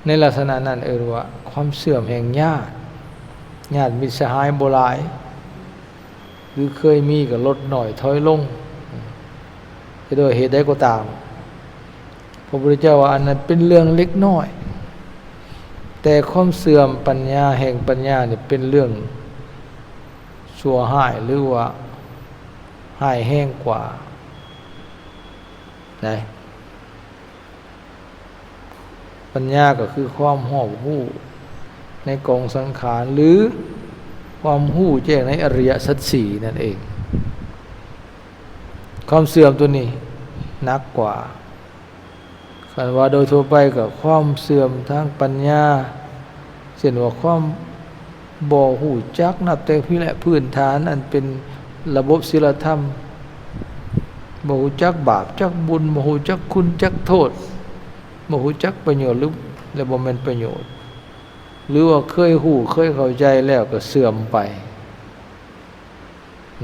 ในลักษณะนั้นว่าความเสื่อมแห่งญาติมิตรสหายบ่หลายหรือเคยมีก็ลดหน่อยถอยลงจะโดยเหตุใดก็ตามพระพุทธเจ้าว่าอันนั้นเป็นเรื่องเล็กน้อยแต่ความเสื่อมปัญญาแห่งปัญญาเนี่ยเป็นเรื่องชั่วร้ายหรือว่าร้ายแห้งกว่าไหนปัญญาก็คือความรอบรู้ในกองสังขารหรือความรู้แจ้งในอริยสัจสี่นั่นเองความเสื่อมตัวนี้หนักกว่าคันว่าโดยทั่วไปก็ความเสื่อมทางปัญญาเช่นว่าความบ่รู้จักนับแต่พื้นฐานอันเป็นระบบศีลธรรมบ่รู้จักบาปจักบุญบ่รู้จักคุณจักโทษบ่รู้จักประโยชน์หรือและบ่แม่นประโยชน์หรือว่าเคยรู้เคยเข้าใจแล้วก็เสื่อมไป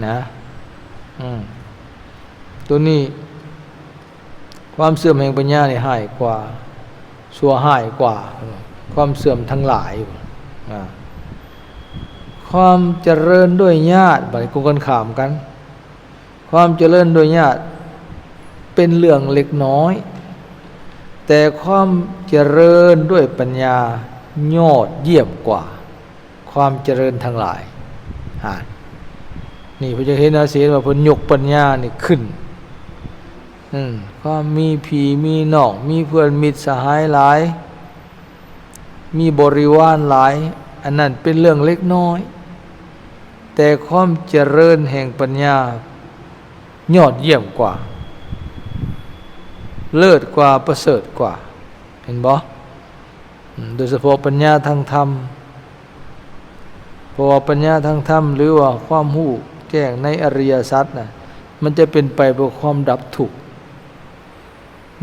นะตัวนี้ความเสื่อมแห่งปัญญานี่ร้ายกว่าชั่วร้ายกว่าความเสื่อมทั้งหลายความเจริญด้วยญาติบัดนี้กันข้ามกันความเจริญด้วยญาติเป็นเรื่องเล็กน้อยแต่ความเจริญด้วยปัญญายอดเยี่ยมกว่าความเจริญทั้งหลายนี่พระเจ้าเห็นอาศีว่าเพิ่นยกปัญญานี่ขึ้นความมีพี่มีน้องมีเพื่อนมิตรสหายหลายมีบริวารหลายอันนั้นเป็นเรื่องเล็กน้อยแต่ความเจริญแห่งปัญญายอดเยี่ยมกว่าเลิศกว่าประเสริฐกว่าเห็นบ่โดยเฉพาะปัญญาทางธรรมเพราะว่าปัญญาทางธรรมหรือว่าความรู้แจ้งในอริยสัจน่ะมันจะเป็นไปเพื่อความดับทุกข์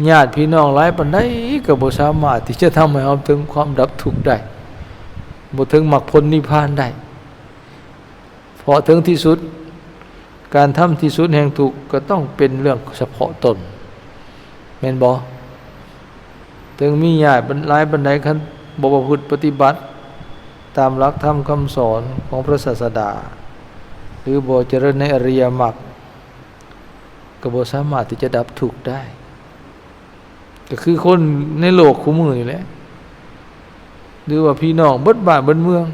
ญาติพี่น้องหลายปานใดก็บ่สามารถที่จะทำให้เราถึงความดับทุกข์ได้บ่ถึงมรรคผลนิพพานได้เพราะถึงที่สุดการทำที่สุดแห่งทุกข์ก็ต้องเป็นเรื่องเฉพาะตนแม่นบ่ถึงมีญาติหลายปานใดคันบ่ประพฤติปฏิบัติตามหลักธรรมคำสอนของพระศาสดาหรือบ่เจริญในอริยมรรคก็บ่สามารถที่จะดับทุกข์ได้ก็คือคนในโลกคู่มือนี่แหละหรือว่าพี่น้องเบิดบ้านเบิดเมือง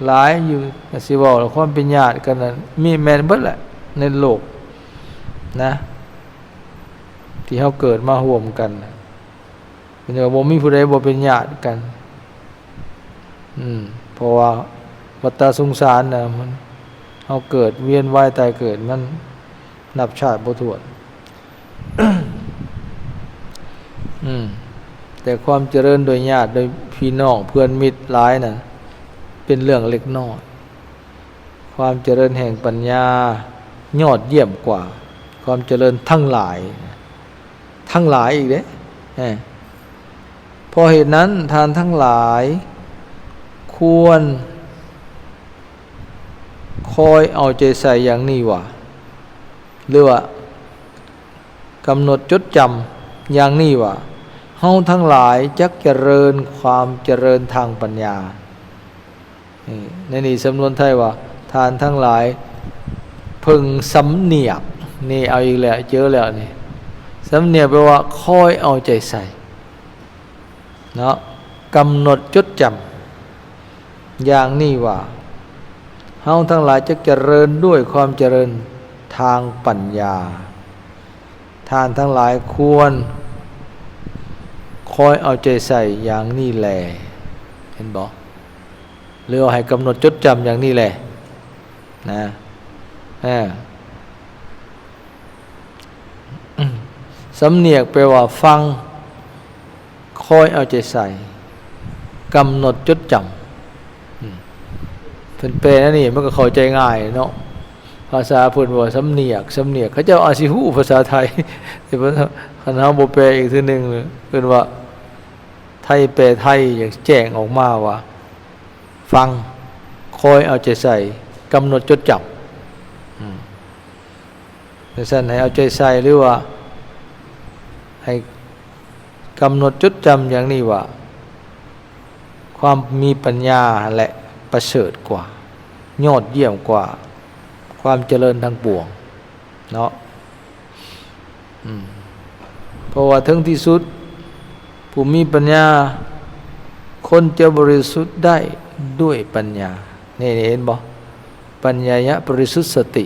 หลายอยู่สิเว้าแล้วความเป็นญาติกันนั้นมีแม่นเบิดแหละในโลกนะที่เฮาเกิดมาร่วมกันเป็นว่าบ่มีผู้ใดบ่เป็นญาติกันเพราะว่าวัฏสงสารน่ะมันเฮาเกิดเวียนว่ายตายเกิดมันนับชาติบ่ถ้วนแต่ความเจริญโดยญาติโดยพี่น้องเพื่อนมิตรหลายน่ะเป็นเรื่องเล็กน้อยความเจริญแห่งปัญญายอดเยี่ยมกว่าความเจริญทั้งหลายอีกเด้เพราะเหตุนั้นทานทั้งหลายควรคอยเอาใจใส่อย่างนี้ว่าหรือว่ากำหนดจดจำอย่างนี้ว่าเฮาทั้งหลายจักเจริญความเจริญทางปัญญาในนี้สำนวนไทยว่าทานทั้งหลายพึงสำเนียกนี่เอาอีกแล้วเจอแล้วนี่สำเนียกแปลว่าคอยเอาใจใส่เนาะกำหนดจดจำอย่างนี้ว่าเฮาทั้งหลายจะเจริญด้วยความเจริญทางปัญญาทานทั้งหลายควรคอยเอาใจใส่อย่างนี้แลเห็นบ่หรือให้กำหนดจดจำอย่างนี้แหละนะสำเนียกแปลว่าฟังคอยเอาใจใส่กำหนดจดจำเพิ่นแปลนั่นนี่มันก็เข้าใจง่ายเนาะภาษาเพิ่นว่าสำเนียกเขาเจ้าอาสิฮู้ภาษาไทยแต่เพิ่นคันเฮาบ่แปลอีกทีนึงเพิ่นว่าไทยแปลไทยอย่างแจ้งออกมาว่าฟังคอยเอาใจใส่กำหนดจดจำแต่สั่นให้เอาใจใส่หรือว่าให้ กำหนดจดจำอย่างนี้ว่าความมีปัญญาและประเสริฐกว่ายอดเยี่ยมกว่าความเจริญทั้งปวงเนาะเพราะว่าถึงที่สุดผู้มีปัญญาคนจะบริสุทธิ์ได้ด้วยปัญญานี่เห็นบ่ปัญญายะบริสุทธิ์สติ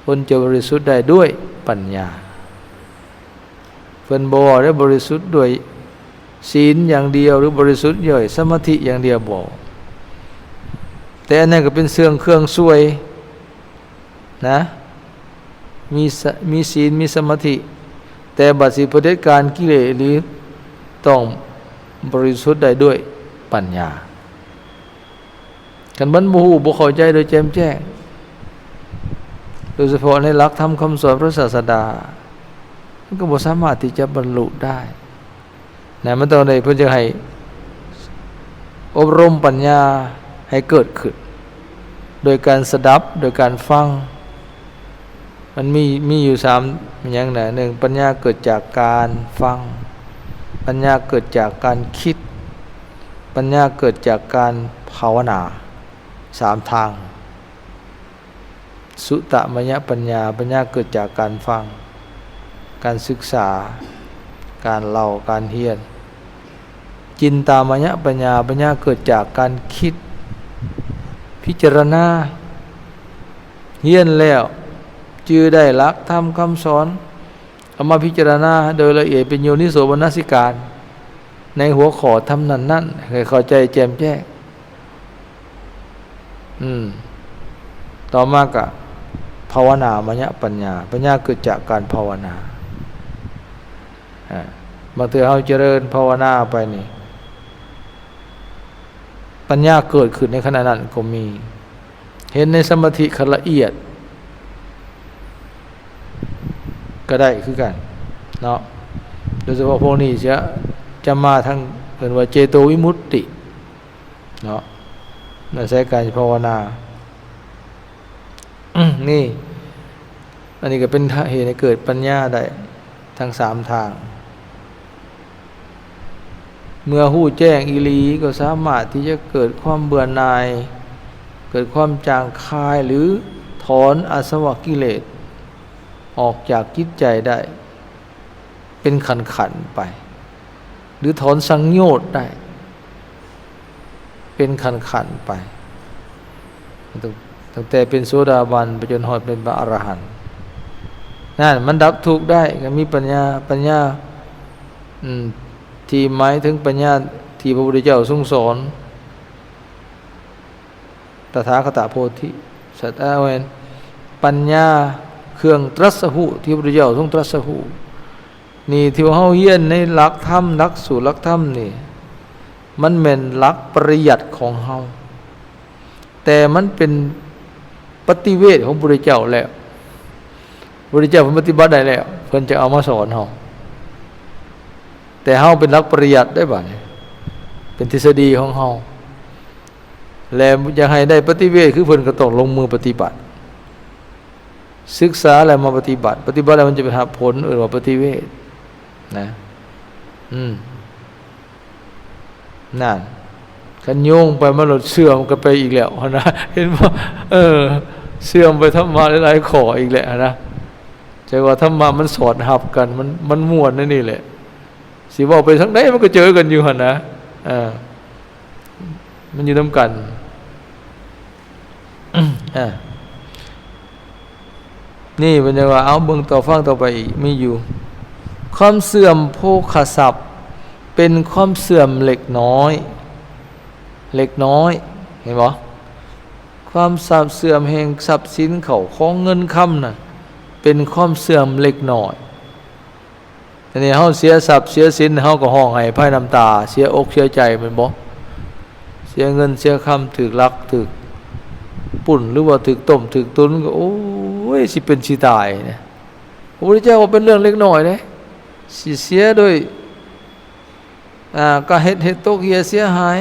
คนจะบริสุทธิ์ได้ด้วยปัญญาเพิ่นบ่ได้บริสุทธิ์ด้วยศีลอย่างเดียวหรือบริสุทธิ์ด้วยสมาธิอย่างเดียวบ่แต่อันนั้นก็เป็นเครื่องช่วยนะมีศีลมีสมาธิแต่บัดสิเผด็จการกิเลสหรือต้องบริสุทธิ์ได้ด้วยปัญญากันบ่ฮู้บ่เข้าใจโดยแจ่มแจ้งโดยเฉพาะในหลักธรรมคำสอนพระศาสดามันก็บ่สามารถที่จะบรรลุได้นะมันต้องได้เพื่อจะให้อบรมปัญญาให้เกิดขึ้นโดยการสดับโดยการฟังมันมีอยู่3อย่างนะ1ปัญญาเกิดจากการฟังปัญญาเกิดจากการคิดปัญญาเกิดจากการภาวนา3ทางสุตตมยปัญญาเกิดจากการฟังการศึกษาการเล่าการเรียนจินตามยปัญญาเกิดจากการคิดพิจารณาเรียนแล้วจื่อได้หลักธรรมคำสอนเอามาพิจารณาโดยละเอียดเป็นโยนิโสมนสิการในหัวข้อธรรมนั้นให้เข้าใจแจ่มแจ้งต่อมาก็ภาวนามยปัญญาเกิดจากการภาวนาบางทีเราเจริญภาวนาไปนี่ปัญญาเกิดขึ้นในขณะนั้นก็มีเห็นในสมาธิขั้นละเอียดก็ได้คือกันเนาะโดยเฉพาะพวกนี้จะมาทางเรียกว่าเจโตวิมุตติเนาะนั่นใช้การภาวนานี่อันนี้ก็เป็นเหตุให้เกิดปัญญาได้ทั้ง3ทางเมื่อหู้แจ้งอีหลีก็สามารถที่จะเกิดความเบื่อหน่ายเกิดความจางคายหรือถอนอาสวะกิเลสออกจากจิตใจได้เป็นขันๆไปหรือถอนสังโยชน์ได้เป็นขันๆไปตั้งแต่เป็นโสดาบันไปจนฮอดเป็นพระอรหันต์นั่นมันดับทุกข์ได้ก็มีปัญญาที่หมายถึงปัญญาที่พระพุทธเจ้าทรงสอนตถาคตโพธิสัตว์เวนปัญญาเครื่องตรัสรู้ที่พระพุทธเจ้าทรงตรัสรู้นี่ที่เฮาเรียนในหลักธรรมหลักสูตรหลักธรรมนี่มันแม่นหลักปริยัติของเฮาแต่มันเป็นปฏิเวทของพระพุทธเจ้าแล้วพระพุทธเจ้าเพิ่นปฏิบัติได้แล้วเพิ่นจะเอามาสอนเฮาแต่เฮาเป็นหลักปริยัติได้บ่เนี่ยเป็นทฤษฎีของเฮาแล้วอยากให้ได้ปฏิเวทคือเพิ่นก็ต้องลงมือปฏิบัติศึกษาแล้วมาปฏิบัติแล้วมันจะไปหาผลว่าปฏิเวทนะนั่นคันโยงไปมันหลดเสื่อมกันไปอีกแล้วนะเห็นบ่เสื่อมไปธรรมะหลายๆข้ออีกแหละนะใจว่าธรรมะมันสอดหับกันมันม่วนนี่แหละสิว่าไปทางไหนมันก็เจอกันอยู่หั่นนะมันอยู่นำกันนี่เป็นจังว่าเอาเบิ่งต่อฟังต่อไปอีกมีอยู่ความเสื่อมโภคทรัพย์เป็นความเสื่อมเล็กน้อยเห็นบ่ความเสื่อมแห่งทรัพย์สินเขาของเงินคำน่ะเป็นความเสื่อมเล็กน้อยทีนี้เฮาเสียทรัพย์เสียสินเฮาก็ร้องไห้พายน้ำตาเสียอกเสียใจแม่นบ่เสียเงินเสียคำถูกลักถูกปุ่นหรือว่าถูกต้มถูกตุนก็โอ้ยสิเป็นสิตายเนี่ยพระพุทธเจ้าว่าเป็นเรื่องเล็กน้อยเด้สิเสียด้วยก็เฮ็ดตกเหียเสียหาย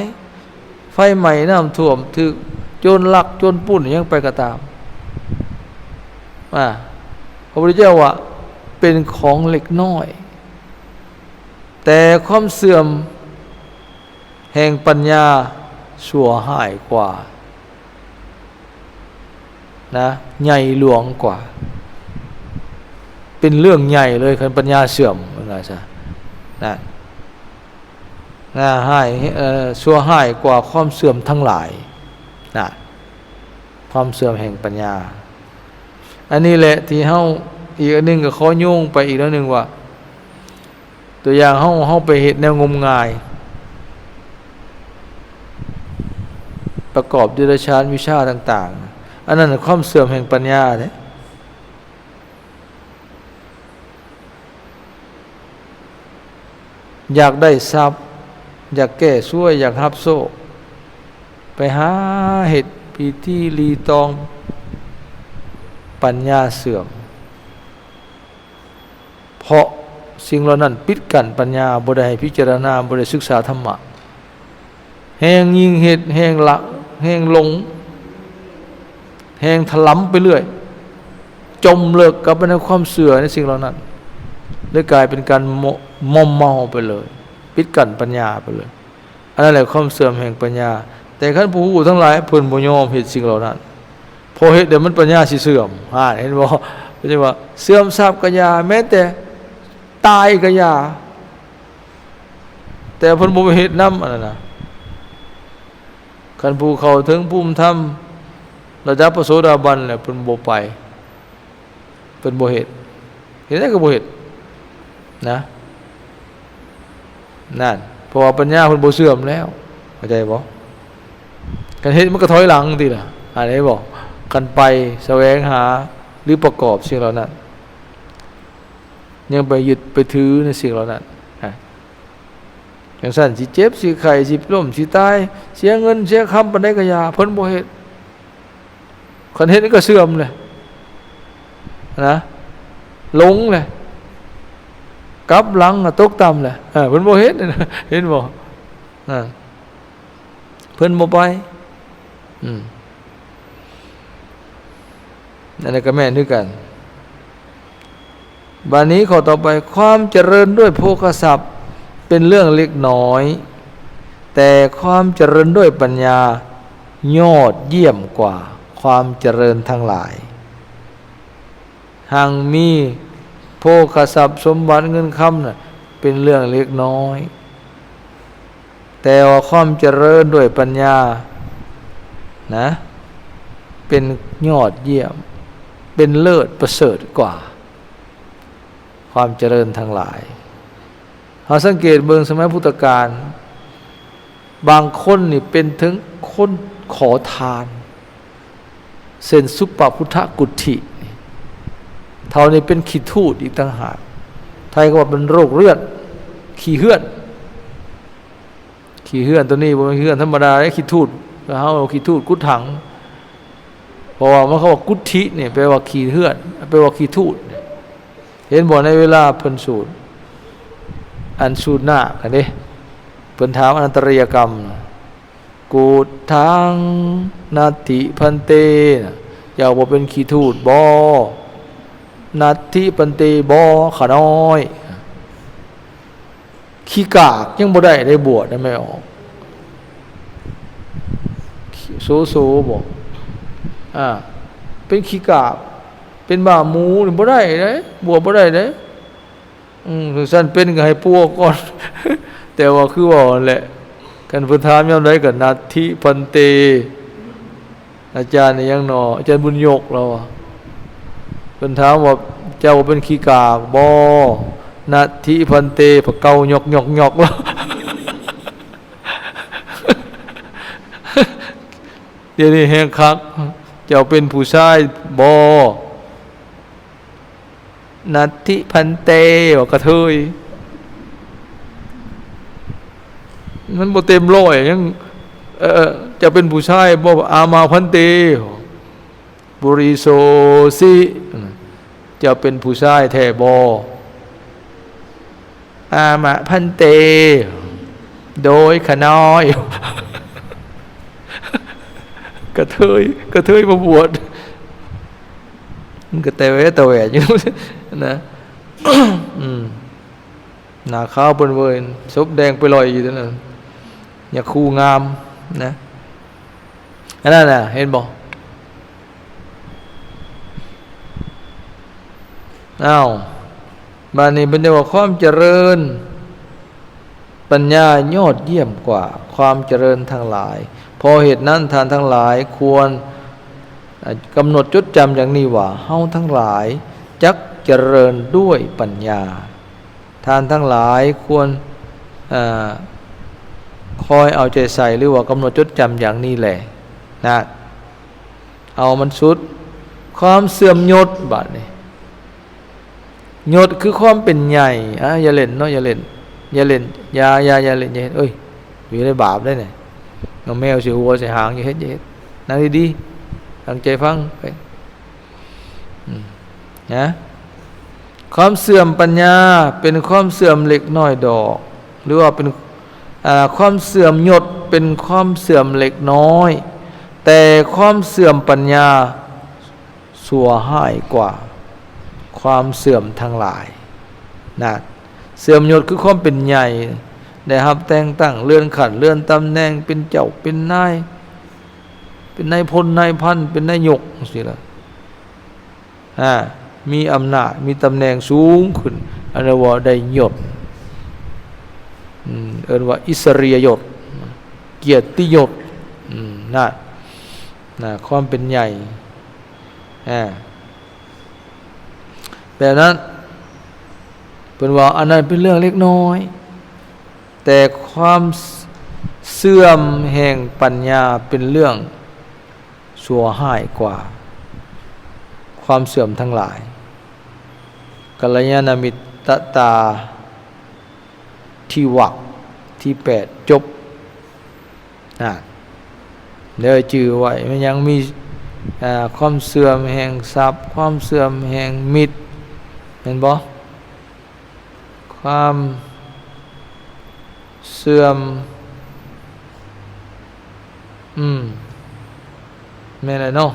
ไฟไหม้น้ำท่วมถูกโจรลักโจรปุ้นยังไปก็ตามพระพุทธเจ้าว่าเป็นของเล็กน้อยแ แต่ความเสื่อมแห่งปัญญาชั่วหายกว่านะใหญ่หลวงกว่าเป็นเรื่องใหญ่เลยคันปัญญาเสื่อมว่าซะนะให้ชั่วหายกว่าความเสื่อมทั้งหลายนะความเสื่อมแห่งปัญญาอันนี้แหละที่เฮาอีกอันนึงก็ขอโยงไปอีกแล้วนึงว่าตัวอย่างเฮาไปเฮ็ดแนวงมงายประกอบดิรัจฉานวิชาต่างๆอันนั้นความเสื่อมแห่งปัญญาเด้อยากได้ทรัพย์อยากแก้ช่วยอยากรับโซ่ไปหาเฮ็ดพิธีรีตองปัญญาเสื่อมเพราะสิ่งเหล่านั้นปิดกั้นปัญญาบ่ได้พิจารณาบ่ได้ศึกษาธรรมะแห่งยิ่งเหตุแห่งละแห่งหลงแห่งถลำไปเรื่อยจมเลิกกับในความเสื่อในสิ่งเหล่านั้นเลยกลายเป็นการมอมเมาไปเลยปิดกั้นปัญญาไปเลยอันนั้นแหละความเสื่อมแห่งปัญญาแต่คันผู้รู้ทั้งหลายเพิ่นบ่ยอมเฮ็ดสิ่งเหล่านั้นพอเฮ็ดเดี๋ยวมันปัญญาสิเสื่อมเห็นบ่ใช่ว่าเสื่อมทรัพย์ก็อย่าแม้แต่ตายก็อย่าแต่เพิ่นบ่เฮ็ดนำอันนั้นน่ะคันผู้เข้าถึงภูมิธรรมระดับพระโสดาบันแล้วเพิ่นบ่ไปเพิ่นบ่เฮ็ดได้ก็บ่เฮ็ดนะนั่นเพราะว่าปัญญาเพิ่นบ่เสื่อมแล้วเข้าใจบ่กันเฮ็ดมันก็ถอยหลังติล่ะได้บ่กันไปแสวงหาหรือประกอบสิ่งเหล่านั้นยังไปยึดไปถือในสิ่งเหล่านั้นอย่างนั้นสิเจ็บสิไข้สิล้มสิตายเสียเงินเสียคำปานใดก็อย่าเพิ่นบ่เฮ็ดคันเฮ็ดนี่ก็เสื่อมเลยนะหลงเลยกลับหลังตกต่ำเลยเพิ่นบ่เฮ็ดเห็นบ่เพิ่นบ่ไปนั่นก็แม่นคือกันบัดนี้ข้อต่อไปความเจริญด้วยโภคทรัพย์เป็นเรื่องเล็กน้อยแต่ความเจริญด้วยปัญญายอดเยี่ยมกว่าความเจริญทั้งหลายหังมีโภคทรัพย์สมบัติเงินคำน่ะเป็นเรื่องเล็กน้อยแต่ว่าความเจริญด้วยปัญญานะเป็นยอดเยี่ยมเป็นเลิศประเสริฐกว่าความเจริญทั้งหลายเราสังเกตเบิ่งสมัยพุทธกาลบางคนนี่เป็นถึงคนขอทานเส้นสุปพุทธกุฏฐิเท่านี้เป็นขี้ทูดอีกต่างหากไทยก็ว่าเป็นโรคเลือดขี้เหื่อนตัวนี้บ่แม่นขี้เหื่อนธรรมดาไอ้ขี้ทูดเฮาขี้ทูดกุฏถังเพราะว่ามันเขาว่ากุฏฐิเนี่ยแปลว่าขี้เหื่อนแปลว่าขี้ทูดเห็นบ่ในเวลาเพิ่นสูตรอันสูตรหน้ากันเด้เพิ่นถามอนันตริยกรรมกูฏทังนาติพันเตอย่าบ่เป็นขี้ทูดบ่นาติพันเตบ่ขะน้อยขี้กากยังบ่ได้บวชได้ไม่ออกโซบ่เป็นขี้กากเป็นบ้าหมูนี่บ่ได้เด้บวชบ่ได้เด้ถึงสั้นเป็นก็ให้ปัวก่อน แต่ว่าคือว่าแหละกันเพิ่นถามยามใดก็นาทิพันเตอาจารย์นี่ยังหนออาจารย์บุญยกเราเพิ่นถามว่าเจ้าเป็นขี้กากบ่นาทิพันเตพะเกายกแล้ว เดี๋ยวนี้แฮงคักเจ้าเป็นผู้ชายบ่นัตถิพันเตว่ากระเทยมันบ่เต็มร้อยยังจะเป็นผู้ชายบ่อามาพันเตบุริโสสิจะเป็นผู้ชายแท้บ่อามาพันเตโดยขน้อย กระเทยมาบวชมันก็แต่แหวอยู่นะ หน้าขาวเปิ้นเวินศพแดงไปลอยอยู่ตรงนั้นอย่าคู่งามนะอันนั้นน่ะเห็นบ่อ้าวบัดนี้เพิ่นจะว่าความเจริญปัญญายอดเยี่ยมกว่าความเจริญทั้งหลายเพราะเหตุนั้นท่านทั้งหลายควรกำหนดจดจำอย่างนี้ว่าเฮาทั้งหลายจักเจริญด้วยปัญญาท่านทั้งหลายควรคอยเอาใจใส่หรือว่ากำหนดจดจำอย่างนี้แหละนะเอามันสุดความเสื่อมยศบัดนี้ยศคือความเป็นใหญ่อย่าเล่นเนาะอย่าเล่นอย่าเล่นอย่าเล่นอย่าเฮ็ดอยู่ในบาปได้เนี่ยน้องแมวสิหัวสิหางอย่าเฮ็ดนั่งดีๆตั้งใจฟังไปนะความเสื่อมปัญญาเป็นความเสื่อมเล็กน้อยดอกหรือว่าเป็นความเสื่อมยศเป็นความเสื่อมเล็กน้อยแต่ความเสื่อมปัญญาสัวหายกว่าความเสื่อมทั้งหลายนะเสื่อมยศคือความเป็นใหญ่ได้รับแต่งตั้งเลื่อนขั้นเลื่อนตำแหน่งเป็นเจ้าเป็นนายเป็นนายพลนายพันเป็นนายกสิล่ะมีอำนาจมีตำแหน่งสูงขึ้นอันนั้นว่าได้ยศเอิ้นว่าอิสริยยศเกียรติยศนะความเป็นใหญ่แบบนั้นเป็นว่าอันนั้นเป็นเรื่องเล็กน้อยแต่ความเสื่อมแห่งปัญญาเป็นเรื่องชั่วร้ายกว่าความเสื่อมทั้งหลายกัลยาณมิตรตาที่วรรคที่8จบเดี๋ยวจื่อไว้มันยังมีความเสื่อมแห่งทรัพย์ความเสื่อมแห่งมิตรเห็นบ่ความเสื่อมแม่นอะไรเนาะ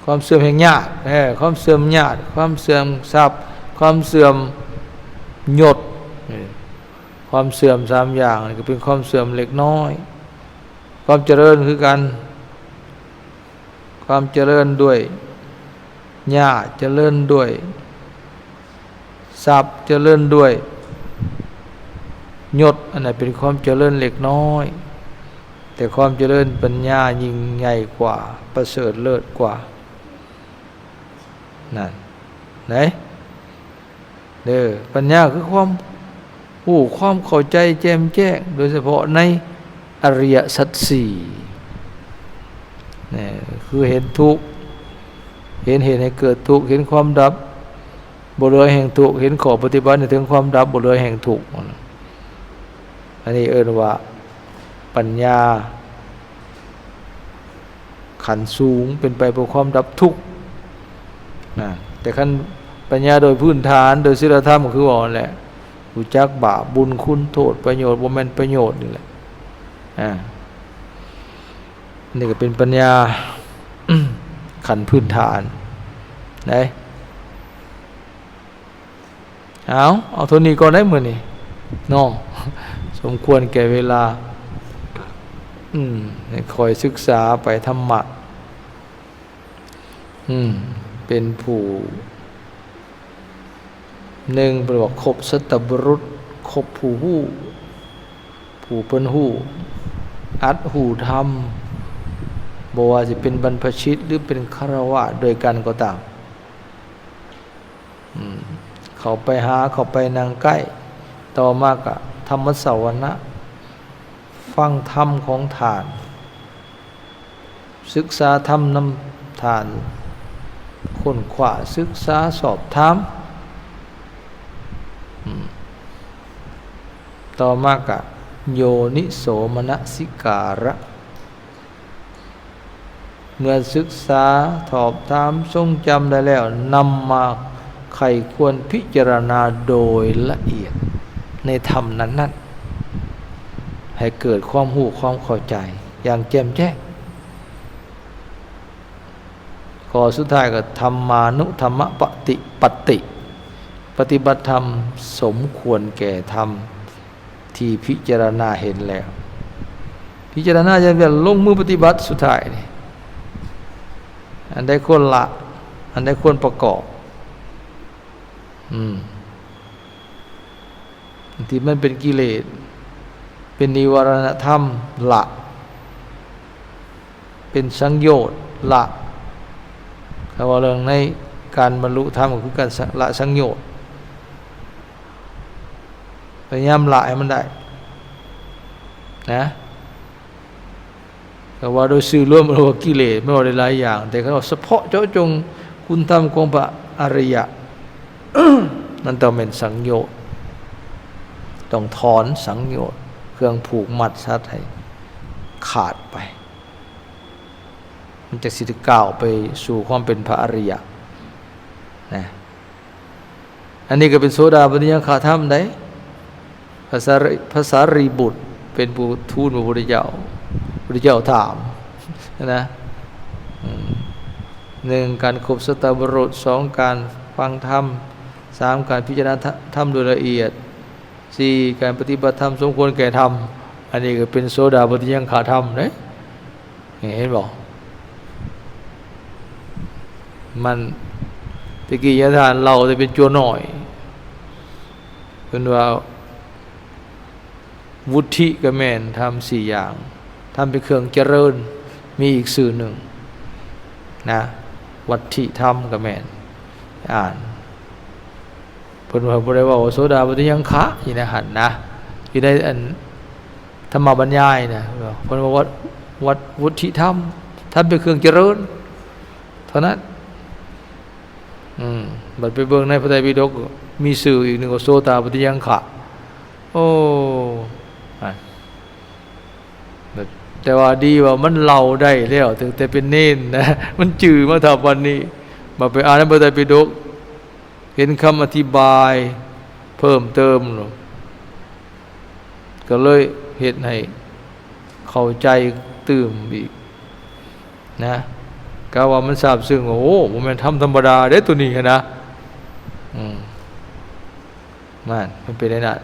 ความเสื่อมแห่งญาติความเสื่อมญาติความเสื่อมทรัพย์ความเสื่อมยศความเสื่อม3อย่างนี่ก็เป็นความเสื่อมเล็กน้อยความเจริญคือกันความเจริญด้วยญาติเจริญด้วยทรัพย์เจริญด้วยยศอันนั้นเป็นความเจริญเล็กน้อยแต่ความเจริญปัญญายิ่งใหญ่กว่าประเสริฐเลิศกว่านั่นไหนปัญญาคือความรู้ความเข้าใจแจ่มแจ้งโดยเฉพาะในอริยสัจสี่นี่คือเห็นทุกข์เห็นให้เกิดทุกข์เห็นความดับบ่เหลือแห่งทุกข์เห็นข้อปฏิบัติถึงความดับบ่เหลือแห่งทุกข์อันนี้เอิ้นว่าปัญญาขันสูงเป็นไปเพื่อความดับทุกข์แต่ขั้นปัญญาโดยพื้นฐานโดยศีลธรรมก็คือว่าแหละรู้จักบาปบุญคุณโทษประโยชน์บ่แม่นประโยชน์นี่แหละนี่ก็เป็นปัญญา ขันพื้นฐานได้เอาเท่านี้ก็ได้มื้อนี้เนาะสมควรแก่เวลาให้คอยศึกษาไปธรรมะเป็นผู้หนึ่งเป็นว่าครบสัตบุรุษครบผู้ฮู้ผู้เพิ่นฮู้อัดหูธรรมบ่ว่าสิเป็นบรรพชิตหรือเป็นฆราวาสโดยกันก็ตามเขาไปหาเขาไปนั่งใกล้ต่อมากะธรรมสวนะฟังธรรมของฐานศึกษาธรรมนำฐานค้นคว้าศึกษาสอบถามต่อมากะโยนิโสมนสิการะเมื่อศึกษาสอบถามทรงจำได้แล้วนำมาใครควรพิจารณาโดยละเอียดในธรรมนั้นๆให้เกิดความรู้ความเข้าใจอย่างแจ่มแจ้งข้อสุดท้ายก็ธรรมานุธรรมปฏิ ปฏิบัติธรรมสมควรแก่ธรรมที่พิจารณาเห็นแล้วพิจารณาจะลงมือปฏิบัติสุดท้ายนี่อันใดควรละอันใดควรประกอบที่มันเป็นกิเลสเป็นนิวรณธรรมละเป็นสังโยชน์ละคำว่าเรื่องในการบรรลุธรรมก็คือการละสังโยชน์พยายามละให้มันได้นะแต่ว่าโดยสื่อร่วมเราว่ากิเลสไม่ว่าหลายอย่างแต่เขาเฉพาะเจาะจงคุณธรรมของพระอริยะ นั่นต้องเป็นสังโยชน์ต้องถอนสังโยชน์เครื่องผูกมัดซัดให้ขาดไปมันจะสิทธิก้าวไปสู่ความเป็นพระอริยะนะอันนี้ก็เป็นโสดาปัตติยังขาธรรมได้ภาษารีบุตรเป็นผู้ทูลพระพุทธเจ้าพระพุทธเจ้าถามนะ1การครบสัตตบุรุษ2การฟังธรรม3การพิจารณาธรรมโดยละเอียด4การปฏิบัติธรรมสมควรแก่ธรรมอันนี้ก็เป็นโสดาปัตติยังขาธรรมนะเห็นบ่มันตะกี้ยะทานเราจะเป็นจัวหน่อยเป็นว่าวุฒิก็แม่นทำ4อย่างทำเป็นเครื่องเจริญมีอีกสื่อหนึ่งนะวัตถิธรรมก็แม่นอ่านเพิ่นว่าบ่ได้ว่าโสดาปัตติยังคะอยู่ในหันนะอยู่ในอันธรรมบรรยายนะเพิ่นว่าวัดวุฒิธรรมทำเป็นเครื่องเจริญเท่านั้นบัดไปเบิ่งในพระไตรปิฎกมีสื่ออีกหนึ่งว่าโสดาปัตติยังคะโอ้แต่ว่าดีว่ามันเล่าได้แล้วถึงแต่เป็นเน้นนะมันจื่อมาถ้าวันนี้มาไปอ่านในพระไตรปิฎกเห็นคำอธิบายเพิ่มเติมก็เลยเฮ็ดให้เข้าใจตื่มอีกนะก็ว่ามันทราบซึ้งโอ้บ่แม่นธรรมธรรมดาเด้ตัวนี้นะมันเป็นได้นั่น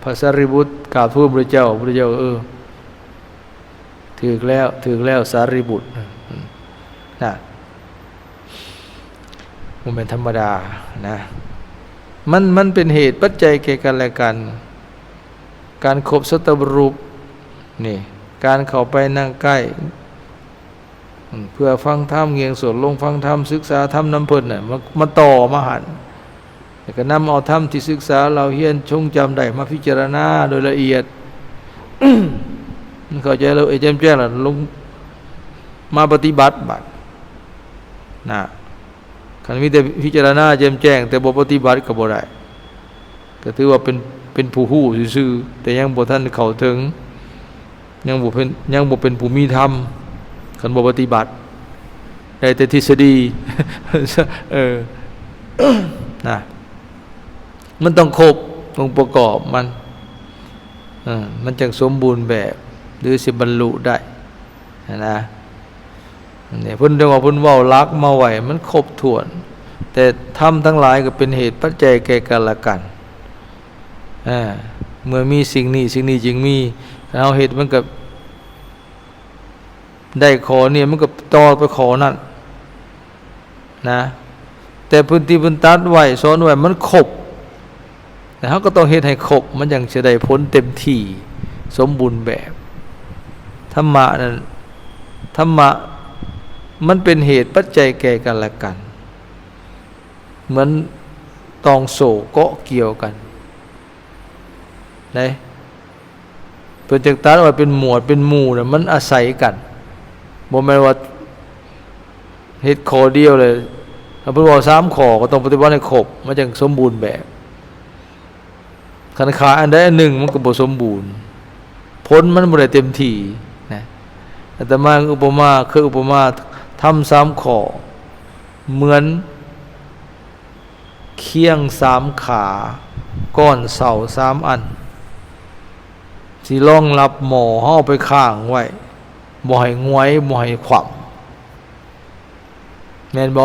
พระสารีบุตรกราบทูลพระเจ้าถึกแล้วสารีบุตรนะมันเป็นธรรมดานะมันเป็นเหตุปัจจัยแก่กันและกันการคบสัตบุรุษนี่การเข้าไปนั่งใกล้เพื่อฟังธรรมเงียงสวดลงฟังธรรมศึกษาธรรมน้ำเพิ่นน่ะมาต่อมาหันแล้วก็นำเอาธรรมที่ศึกษาเราเฮียนชงจำได้มาพิจารณาโดยละเอียด เข้าใจแล้วแจ่มแจ้งแล้วลงมาปฏิบัติบัดนะคันมีแต่พิจารณาแจ่มแจ้งแต่บ่ปฏิบัติก็บ่ได้ก็ถือว่าเป็นผู้ฮู้ซื่อๆแต่ยังบ่ทันเข้าถึงยังบ่เป็นผู้มีธรรมคันบ่ปฏิบัติได้แต่ทฤษฎี นะมันต้องครบองค์ประกอบมันจึงสมบูรณ์แบบหรือสิบรรลุได้นะเนี่ยเพิ่นเรียกว่าเพิ่นเว้าลักมาไว้มันครบถ้วนแต่ธรรมทั้งหลายก็เป็นเหตุปัจจัยแก่กันและกันเมื่อมีสิ่งนี้จึงมีเอาเหตุมันก็ได้ขอเนี่ยมันก็ต่อไปขอนั่นนะแต่พื้นที่พื้นตัดไว้สอนไว้มันครบแต่เขาก็ต้องเฮ็ดให้ครบมันยังจะได้ผลเต็มที่สมบูรณ์แบบธรรมะนั้นธรรมะมันเป็นเหตุปัจจัยแก่กันและกันเหมือนตองโศกเกาะเกี่ยวกันได้เพิ่นจังตัดไว้เป็นหมวดเป็นหมู่น่ะมันอาศัยกันบ่แม่นว่าเฮ็ดข้อเดียวเลยถ้าเพิ่นว่า3ข้อก็ต้องปฏิบัติให้ครบมันจึงสมบูรณ์แบบคันขาอันใดอันหนึ่งมันก็บ่สมบูรณ์ผลมันบ่ได้เต็มที่นะอาตมาอุปมาทำ3ข้อเหมือนเคียง3ขาก้อนเสา3อันสิรองรับหม้อเฮาไปข้างไว้บ่ให้งวยบ่ให้ขวำแม่นบ่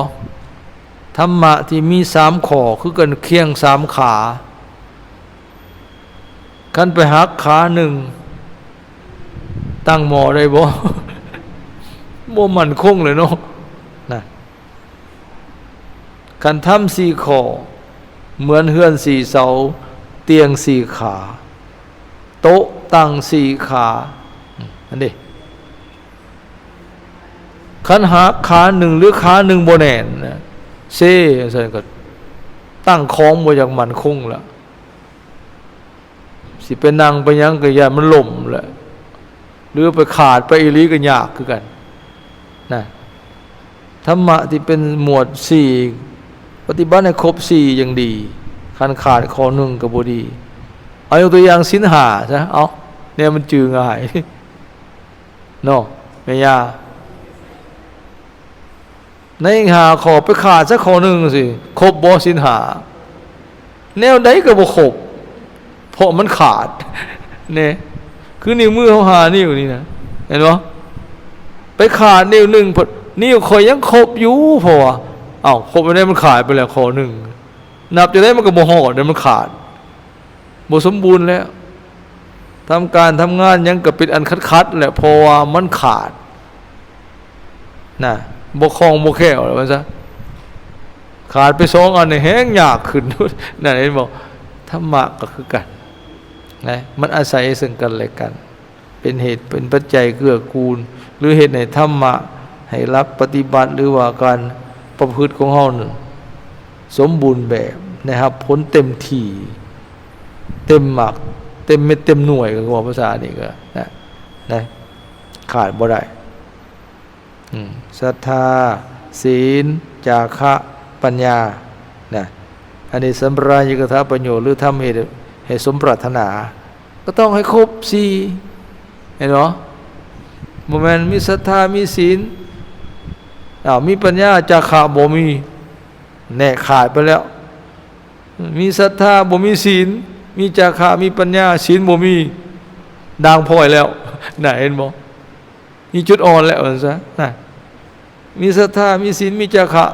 ธรรมะที่มี3ข้อคือกันเคียง3ขาคันไปหักขาหนึ่งตั้งหมอได้บ่ บ่มั่นคงเลยเนาะนะคันทำ4ข้อเหมือนเฮือน4เสาเตียง4ขาโต๊ะตั้ง4ขาอันนี้คันหักขาหนึ่งหรือขาหนึ่งบ่แน่นนะเซ่ซั่นก็ตั้งของบ่อย่างมั่นคงละสิไปนั่งไปหยังก็อย่ามันล่มแหละหรือไปขาดไปอีหลีก็ยากคือกันนะธรรมะที่เป็นหมวด4ปฏิบัติให้ครบ4อย่างดีคันขาดข้อหนึ่งก็บ่ดีเอายกตัวอย่างศีล5ซะเอาเนี่ยมันจือง่ายเนาะแม่ย่าในหาข้อไปขาดสักข้อหนึ่งสิครบบ่ศีล5แนวใดก็บ่ครบเพราะมันขาดเนี่ยคือนิ้วมือเขาหานิ้วนี่นะเห็นบ่ไปขาดนิ้วหนึ่งนิ้วข่อยยังครบอยู่เพราะว่าเอ้าครบไปได้มันขาดไปแล้วข้อหนึ่งนับจะได้มันก็บ่ฮอดเดี๋ยวมันขาดบ่สมบูรณ์แล้วทำการทำงานยังก็เป็นอันคัดๆแหละเพราะว่ามันขาดน่ะบ่คล่องบ่แคล่วแล้วว่าซะขาดไป2อันนี่แฮงยากขึ้นนั่นเห็นบ่ธรรมะก็คือกันนะมันอาศัยซึ่งกันและกันเป็นเหตุเป็นปัจจัยเกื้อกูลหรือเหตุให้ธรรมะให้รับปฏิบัติหรือว่าการประพฤติของเฮานั้นสมบูรณ์แบบนะครับผลเต็มที่เต็มหมักเต็มเม็ดเต็มหน่วยก็ว่าภาษานี่ก็นะขาดบ่ได้ศรัทธาศีลจาคะปัญญานะอันนี้สัมปรายกถาประโยชน์หรือทำให้สมปรารถนาก็ต้องให้ครบ4เห็นเนาะบ่แม่นมีศรัทธามีศีลมีปัญญาจาคะบ่มีแน่ขาดไปแล้วมีศรัทธาบ่มีศีลมีจาคะมีปัญญาศีลบ่มีด่างพร้อยแล้วน่ะเห็นบ่มีจุดอ่อนแล้วซะน่ะมีศรัทธามีศีลมีจาคะ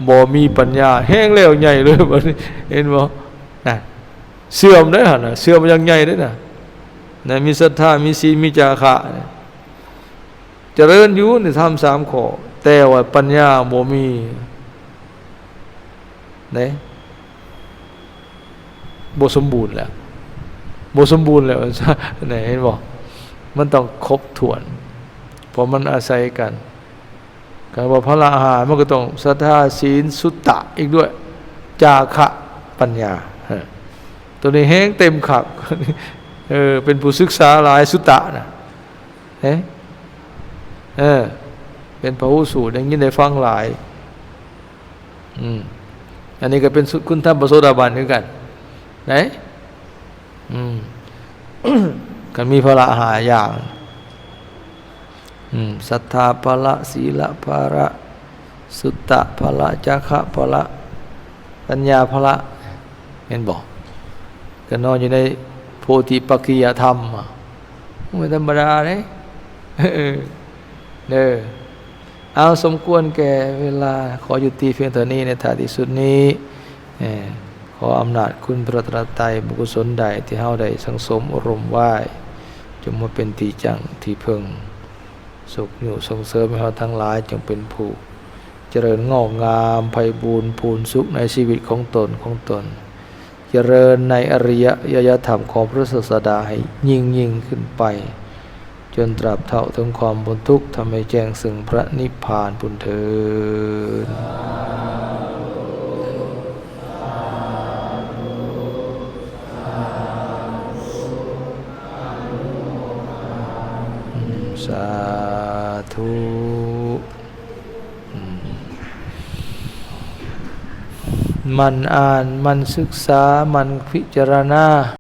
บ่มีปัญญาแห้งแล้วใหญ่เลยบัดนี้เห็นบ่น่ะเสื่อมได้หั่นน่ะเสื่อมอย่างใหญ่เด้น่ะมีศรัทธามีศีลมีจาคะเจริญอยู่ในธรรม3ข้อแต่ว่าปัญญาบ่มีนะบ่สมบูรณ์แล้วบ่สมบูรณ์แล้วไหนเห็นบ่มันต้องครบถ้วนเพราะมันอาศัยกันการว่าพระอรหันต์มันก็ต้องศรัทธาศีลสุตตะอีกด้วยจาคะปัญญาตัวนี้แห้งเต็มขับเป็นผู้ศึกษาหลายสุตตะนะเป็นพหูสูตรอย่างนี้ได้ฟังหลายอันนี้ก็เป็นคุณธรรมพระโสดาบันเหมือนกันไหนกันมีพละหาอย่างศรัทธาพละศีลพละสุตตะพละจาคะพละปัญญาพละเห็นบอกก็นอนอยู่ในโพธิปักขิยธรรมไม่ธรรมดาเลยเอาสมควรแก่เวลาขอยุติเพียงเท่านี้ในท้ายที่สุดนี้ขออำนาจคุณพระตรัสไตรบุญกุศลใดที่เฮาได้สังสมอารมณ์ไหว้จงมาเป็นที่จังที่พึ่งสุขอยู่ส่งเสริมให้เฮาทั้งหลายจงเป็นผู้เจริญงอกงามไพบูรย์พูนสุขในชีวิตของตนเจริญในอริยธรรมของพระศาสดาให้ยิ่งขึ้นไปจนตราบเท่าถึงความพ้นทุกข์ทำให้แจ้งซึ่งพระนิพพานพุนเถิดสาธุมันอ่านมันศึกษามันพิจารณา